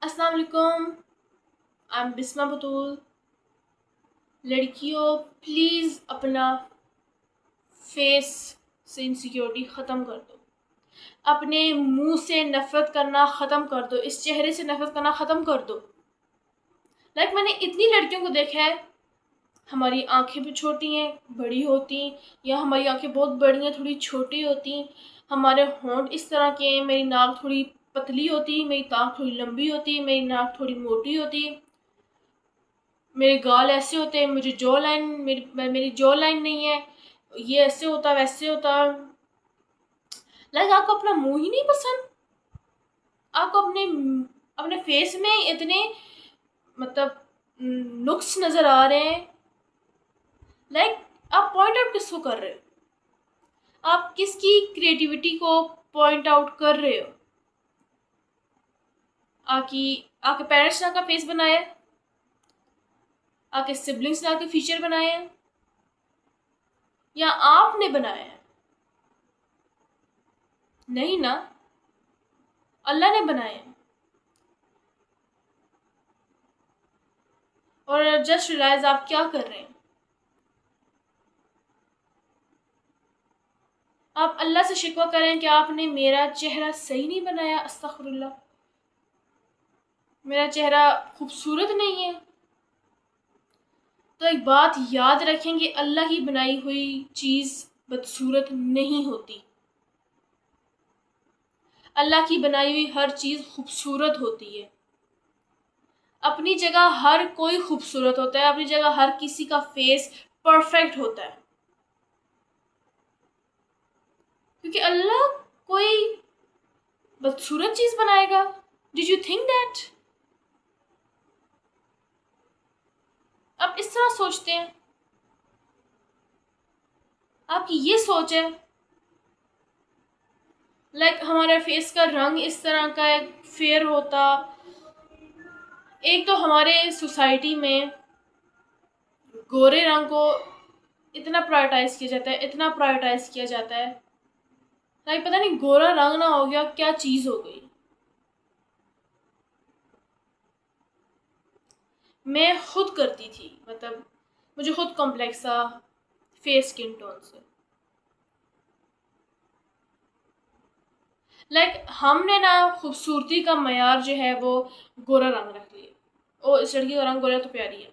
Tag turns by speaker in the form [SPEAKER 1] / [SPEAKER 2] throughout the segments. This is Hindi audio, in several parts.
[SPEAKER 1] अस्सलाम वालेकुम। आई एम बिस्मा बतूल। लड़कियों, प्लीज़ अपना फेस से इनसिक्योरिटी ख़त्म कर दो। अपने मुंह से नफ़रत करना ख़त्म कर दो। इस चेहरे से नफ़रत करना ख़त्म कर दो। मैंने इतनी लड़कियों को देखा है, हमारी आंखें भी छोटी हैं, बड़ी होती, या हमारी आंखें बहुत बड़ी हैं, थोड़ी छोटी होती, हमारे होंठ इस तरह के हैं, मेरी नाक थोड़ी पतली होती, मेरी नाक थोड़ी लंबी होती, मेरी नाक थोड़ी मोटी होती, मेरे गाल ऐसे होते हैं, मुझे जॉ लाइन मेरी जॉ लाइन नहीं है, ये ऐसे होता वैसे होता। आपको अपना मुंह ही नहीं पसंद? आपको अपने अपने फेस में इतने मतलब नुक्स नजर आ रहे हैं। आप पॉइंट आउट किसको कर रहे हो? आप किसकी क्रिएटिविटी को पॉइंट आउट कर रहे हो? आपकी आपके पेरेंट्स ने आपका फेस बनाया है? आपके सिबलिंग्स ने आपके फीचर बनाए हैं, या आपने बनाया है? नहीं ना, अल्लाह ने बनाया है। और जस्ट रियलाइज आप क्या कर रहे हैं। आप अल्लाह से शिकवा करें कि आपने मेरा चेहरा सही नहीं बनाया, अस्तगफिरुल्लाह, मेरा चेहरा खूबसूरत नहीं है। तो एक बात याद रखें कि अल्लाह की बनाई हुई चीज़ बदसूरत नहीं होती। अल्लाह की बनाई हुई हर चीज़ खूबसूरत होती है। अपनी जगह हर कोई खूबसूरत होता है, अपनी जगह हर किसी का फेस परफेक्ट होता है, क्योंकि अल्लाह कोई बदसूरत चीज़ बनाएगा? Did you think that? आप इस तरह सोचते हैं? आपकी ये सोच है? हमारे फेस का रंग इस तरह का एक फेयर होता। एक तो हमारे सोसाइटी में गोरे रंग को इतना प्रायोरिटाइज किया जाता है, इतना प्रायोरिटाइज किया जाता है। पता नहीं गोरा रंग ना हो गया क्या चीज़ हो गई। मैं खुद करती थी, मुझे खुद कॉम्प्लेक्स था फेस स्किन टोन से। हमने ना खूबसूरती का मयार जो है वो गोरा रंग रख लिया। ओ, इस लड़की का रंग गोरा तो प्यारी है।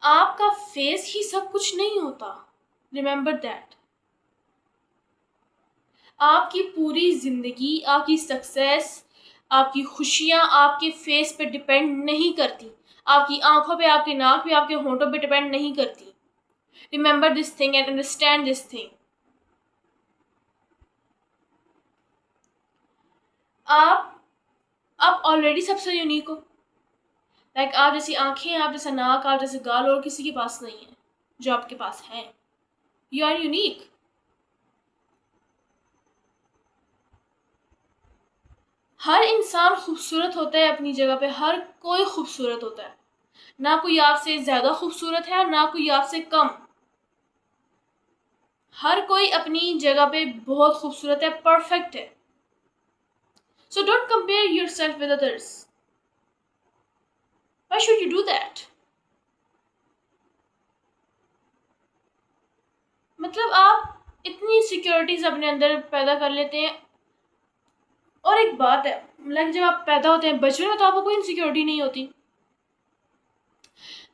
[SPEAKER 1] आपका फेस ही सब कुछ नहीं होता, रिमेंबर दैट। आपकी पूरी जिंदगी, आपकी सक्सेस, आपकी खुशियां आपके फेस पे डिपेंड नहीं करती। आपकी आंखों पे, आपकी नाक पे, आपके होंठों पे डिपेंड नहीं करती। Remember this thing and understand this thing. आप आप ऑलरेडी सबसे यूनिक हो। आप जैसी आंखें, आप जैसा नाक, आप जैसे गाल और किसी के पास नहीं है जो आपके पास है। You are unique. हर इंसान खूबसूरत होता है अपनी जगह पे, हर कोई खूबसूरत होता है। ना कोई आपसे ज्यादा खूबसूरत है, ना कोई आपसे कम। हर कोई अपनी जगह पे बहुत खूबसूरत है, परफेक्ट है। So don't compare yourself with others. Why should you do that? आप इतनी सिक्योरिटीज अपने अंदर पैदा कर लेते हैं। और एक बात है, जब आप पैदा होते हैं बचपन में, तो आपको कोई इनसिक्योरिटी नहीं होती।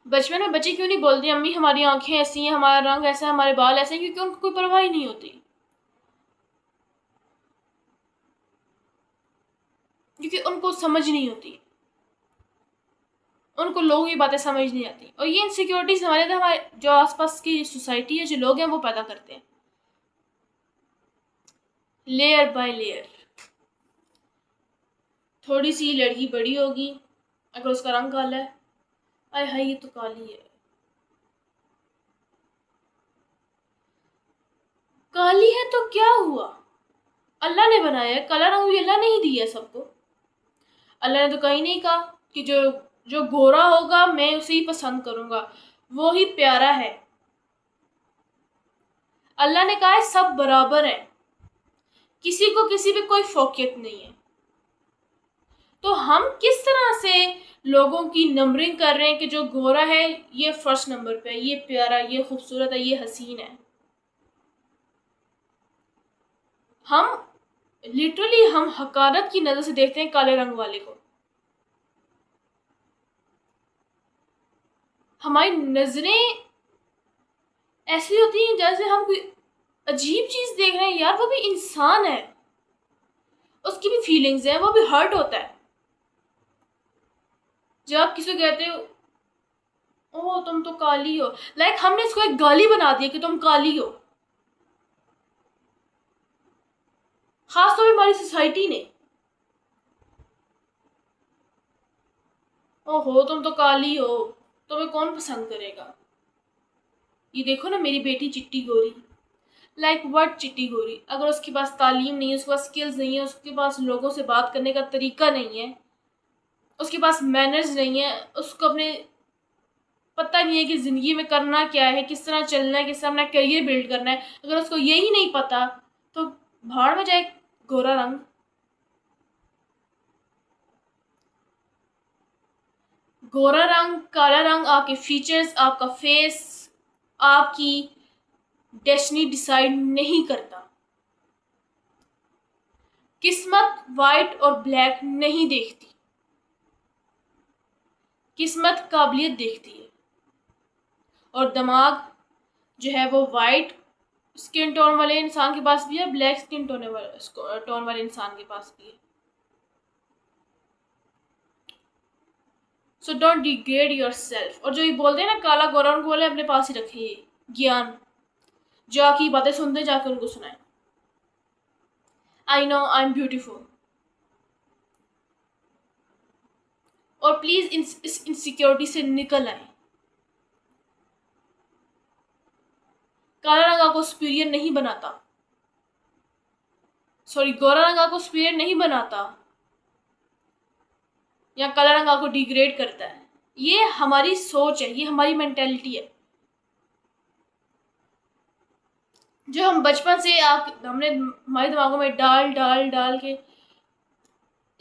[SPEAKER 1] बचपन में बच्चे क्यों नहीं बोलते अम्मी हमारी आंखें ऐसी हैं, हमारा रंग ऐसा है, हमारे बाल ऐसे हैं? क्योंकि उनको कोई परवाह ही नहीं होती, क्योंकि उनको समझ नहीं होती, उनको लोगों की बातें समझ नहीं आती। और ये इनसिक्योरिटीज हमारे जो आसपास की सोसाइटी है, जो लोग हैं, वो पैदा करते हैं, लेयर बाय लेयर। थोड़ी सी लड़की बड़ी होगी, अगर उसका रंग काला है, अरे हाय ये तो काली है। काली है तो क्या हुआ? अल्लाह ने बनाया है, काला रंग भी अल्लाह ने ही दिया है सबको। अल्लाह ने तो कहीं नहीं कहा कि जो जो गोरा होगा मैं उसे ही पसंद करूंगा, वो ही प्यारा है। अल्लाह ने कहा है सब बराबर है। किसी को किसी पे कोई फोकियत नहीं है। तो हम किस तरह से लोगों की नंबरिंग कर रहे हैं कि जो गोरा है ये फर्स्ट नंबर पे है, ये प्यारा, ये खूबसूरत है, ये हसीन है। हम लिटरली हम हकारत की नजर से देखते हैं काले रंग वाले को। हमारी नजरें ऐसी होती हैं जैसे हम कोई अजीब चीज देख रहे हैं। यार वो भी इंसान है, उसकी भी फीलिंग्स हैं, वो भी हर्ट होता है। जब आप किसी को कहते हो ओह तुम तो काली हो, लाइक हमने इसको एक गाली बना दी कि तुम काली हो, खासतौर पर हमारी सोसाइटी ने। ओहो तुम तो काली हो, तुम्हें कौन पसंद करेगा। ये देखो ना मेरी बेटी चिट्टी गोरी, लाइक व्हाट चिट्टी गोरी। अगर उसके पास तालीम नहीं है, उसके पास स्किल्स नहीं है, उसके पास लोगों से बात करने का तरीका नहीं है, उसके पास मैनर्स नहीं है, उसको अपने पता नहीं है कि ज़िंदगी में करना क्या है, किस तरह चलना है, किस तरह अपना करियर बिल्ड करना है, अगर उसको यही नहीं पता तो भाड़ में जाए गोरा रंग। गोरा रंग, काला रंग आपके फीचर्स, आपका फेस, आपकी डेस्टिनी डिसाइड नहीं करता। किस्मत वाइट और ब्लैक नहीं देखती, किस्मत काबिलियत देखती है। और दिमाग जो है वो वाइट स्किन टोन वाले इंसान के पास भी है, ब्लैक स्किन टोन वाले इंसान के पास भी है। So don't degrade your self. और जो ये बोलते हैं ना काला गोरा, उनको बोले अपने पास ही रखिए ज्ञान, जो आपकी बातें सुनते जाकर उनको सुनाए। I know I am beautiful. और प्लीज इस इनसिक्योरिटी से निकल आए। काला रंग आपको सुपीरियर नहीं बनाता, सॉरी गोरा रंग आपको सुपीरियर नहीं बनाता, या काला रंग आपको डिग्रेड करता है। ये हमारी सोच है, ये हमारी मेंटेलिटी है, जो हम बचपन से हमने हमारे दिमागों में डाल डाल डाल के।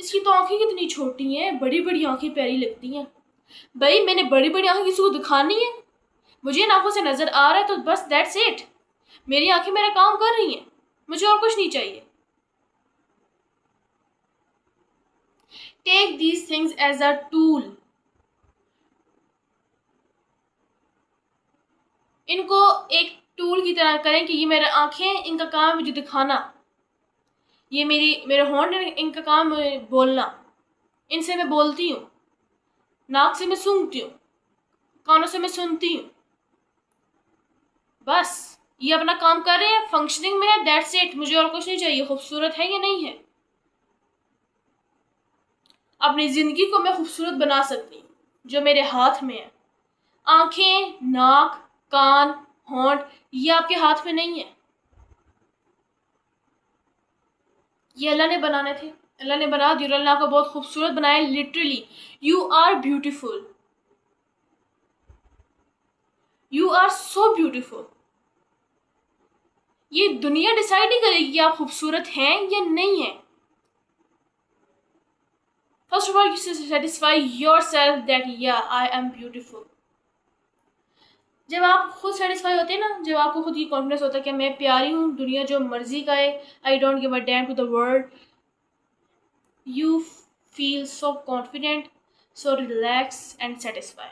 [SPEAKER 1] इसकी तो आंखें कितनी छोटी हैं, बड़ी बड़ी आंखें प्यारी लगती हैं। भाई मैंने बड़ी बड़ी आंखें किसी को दिखानी है, मुझे इन आंखों से नजर आ रहा है तो बस दैट्स इट। मेरी आंखें मेरा काम कर रही हैं, मुझे और कुछ नहीं चाहिए। Take these things as a tool. इनको एक टूल की तरह करें कि ये मेरे आंखें, इनका काम है मुझे दिखाना, ये मेरे होंठ, इनका काम है बोलना, इनसे मैं बोलती हूँ, नाक से मैं सूंघती हूँ, कानों से मैं सुनती हूँ, बस ये अपना काम कर रहे हैं, फंक्शनिंग में है, दैट्स इट। मुझे और कुछ नहीं चाहिए। खूबसूरत है या नहीं है, अपनी जिंदगी को मैं खूबसूरत बना सकती हूँ जो मेरे हाथ में है। आंखें, नाक, कान, होंठ, ये आपके हाथ में नहीं है, ये अल्लाह ने बनाने थे, अल्लाह ने बना दिया, अल्लाह ने आपको बहुत खूबसूरत बनाया। Literally you are beautiful, you are so beautiful. ये दुनिया डिसाइड नहीं करेगी कि आप खूबसूरत हैं या नहीं हैं। First of all you satisfy your self that या आई एम ब्यूटीफुल। जब आप खुद सेटिस्फाई होते हैं ना, जब आपको खुद की कॉन्फिडेंस होता है कि मैं प्यारी हूँ, दुनिया जो मर्जी का है, I don't give a damn to the world, you feel so confident, so relax and satisfy.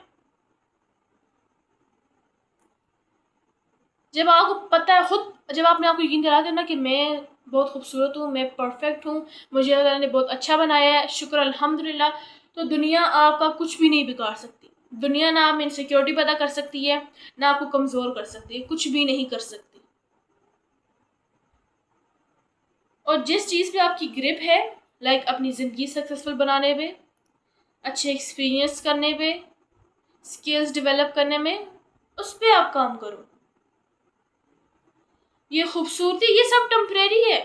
[SPEAKER 1] जब आपको पता है खुद, जब आपने आपको यकीन दिला दिया ना कि मैं बहुत खूबसूरत हूँ, मैं परफेक्ट हूँ, मुझे अल्लाह ने बहुत अच्छा बनाया है, शुक्र अल्हम्दुलिल्लाह, तो दुनिया आपका कुछ भी नहीं बिगाड़ सकती। दुनिया ना आप में इनसिक्योरिटी पैदा कर सकती है, ना आपको कमज़ोर कर सकती है, कुछ भी नहीं कर सकती। और जिस चीज़ पे आपकी ग्रिप है, लाइक अपनी ज़िंदगी सक्सेसफुल बनाने पे, अच्छे एक्सपीरियंस करने पे, स्किल्स डेवलप करने में, उस पर आप काम करो। ये खूबसूरती ये सब टेम्परेरी है।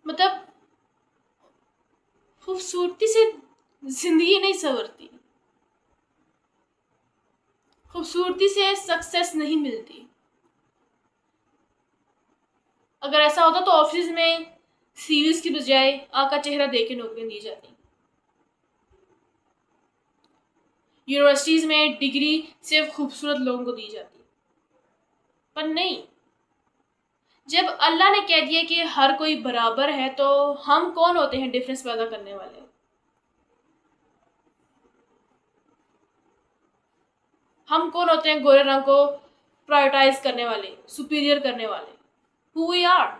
[SPEAKER 1] मतलब खूबसूरती से जिंदगी नहीं संवरती, खूबसूरती से सक्सेस नहीं मिलती। अगर ऐसा होता तो ऑफिस में सीवीज की बजाय आका चेहरा देख के नौकरियां दी जाती, यूनिवर्सिटीज में डिग्री सिर्फ खूबसूरत लोगों को दी जाती। पर नहीं, जब अल्लाह ने कह दिया कि हर कोई बराबर है, तो हम कौन होते हैं डिफरेंस पैदा करने वाले? हम कौन होते हैं गोरे रंग को प्रायोरिटाइज करने वाले, सुपीरियर करने वाले? Who we are?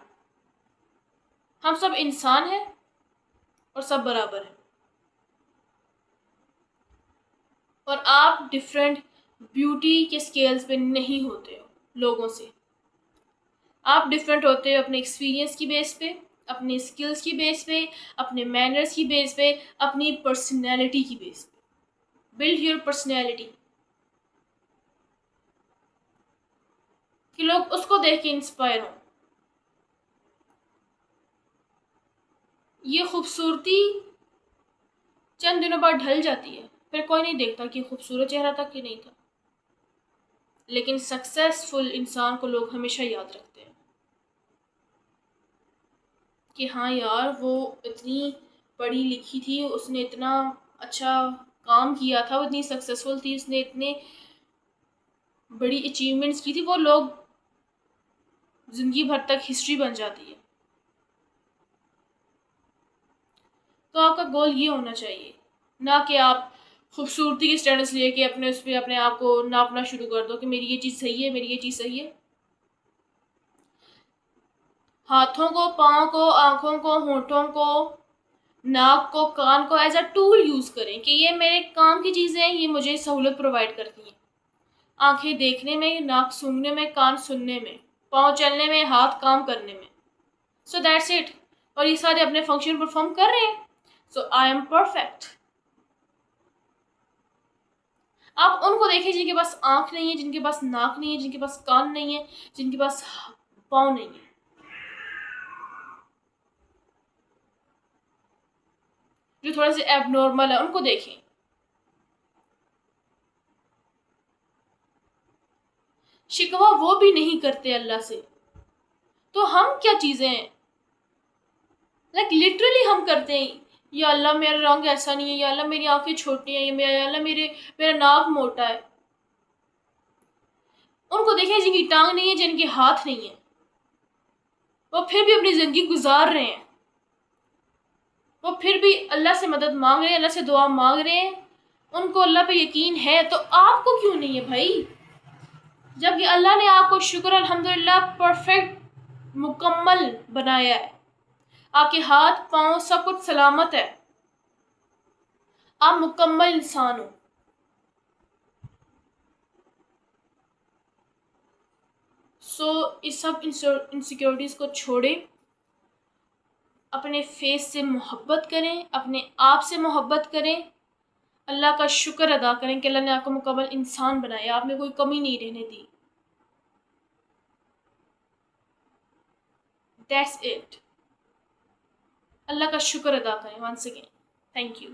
[SPEAKER 1] हम सब इंसान हैं और सब बराबर हैं। और आप डिफरेंट ब्यूटी के स्केल्स पे नहीं होते हो लोगों से। आप डिफरेंट होते हो अपने एक्सपीरियंस की बेस पे, अपने स्किल्स की बेस पे, अपने मैनर्स की बेस पे, अपनी पर्सनैलिटी की बेस पे। बिल्ड योर पर्सनैलिटी, कि लोग उसको देख के इंस्पायर हों। ये खूबसूरती चंद दिनों बाद ढल जाती है, फिर कोई नहीं देखता कि खूबसूरत चेहरा था कि नहीं था। लेकिन सक्सेसफुल इंसान को लोग हमेशा याद रखते हैं कि हाँ यार, वो इतनी पढ़ी लिखी थी, उसने इतना अच्छा काम किया था, वो इतनी सक्सेसफुल थी, उसने इतने बड़ी अचीवमेंट्स की थी। वो लोग जिंदगी भर तक हिस्ट्री बन जाती है। तो आपका गोल ये होना चाहिए, ना कि आप खूबसूरती के स्टेटस लेके अपने उस पर अपने आप को नापना शुरू कर दो कि मेरी ये चीज़ सही है, मेरी ये चीज़ सही है। हाथों को, पाँव को, आँखों को, होठों को, नाक को, कान को एज अ टूल यूज़ करें कि ये मेरे काम की चीज़ें हैं, ये मुझे सहूलत प्रोवाइड करती हैं। आंखें देखने में, नाक सूंघने में, कान सुनने में, पाँव चलने में, हाथ काम करने में। So that's it. और ये सारे अपने फंक्शन परफॉर्म कर रहे हैं, सो आई एम परफेक्ट। आप उनको देखिए जिनके पास आंख नहीं है, जिनके पास नाक नहीं है, जिनके पास कान नहीं है, जिनके पास पाँव नहीं है, जो थोड़े से एबनॉर्मल है, उनको देखें। शिकवा वो भी नहीं करते अल्लाह से, तो हम क्या चीजें हैं? लिटरली हम करते हैं, या अल्लाह मेरा रंग ऐसा नहीं है, या अल्लाह मेरी आंखें छोटी हैं, या अल्लाह मेरा नाक मोटा है। उनको देखें जिनकी टांग नहीं है, जिनके हाथ नहीं है, वो फिर भी अपनी जिंदगी गुजार रहे हैं। वो फिर भी अल्लाह से मदद मांग रहे हैं, अल्लाह से दुआ मांग रहे हैं। उनको अल्लाह पे यकीन है, तो आपको क्यों नहीं है भाई? जबकि अल्लाह ने आपको, शुक्र अल्हम्दुलिल्लाह, परफेक्ट मुकम्मल बनाया है। आपके हाथ पांव सब कुछ सलामत है, आप मुकम्मल इंसान हो। इस सब इनसिक्योरिटीज को छोड़ें, अपने फेस से मोहब्बत करें, अपने आप से मोहब्बत करें, अल्लाह का शुक्र अदा करें कि अल्लाह ने आपको मुकम्मल इंसान बनाया, आप में कोई कमी नहीं रहने दी। That's it. अल्लाह का शुक्र अदा करें। Once again, thank you.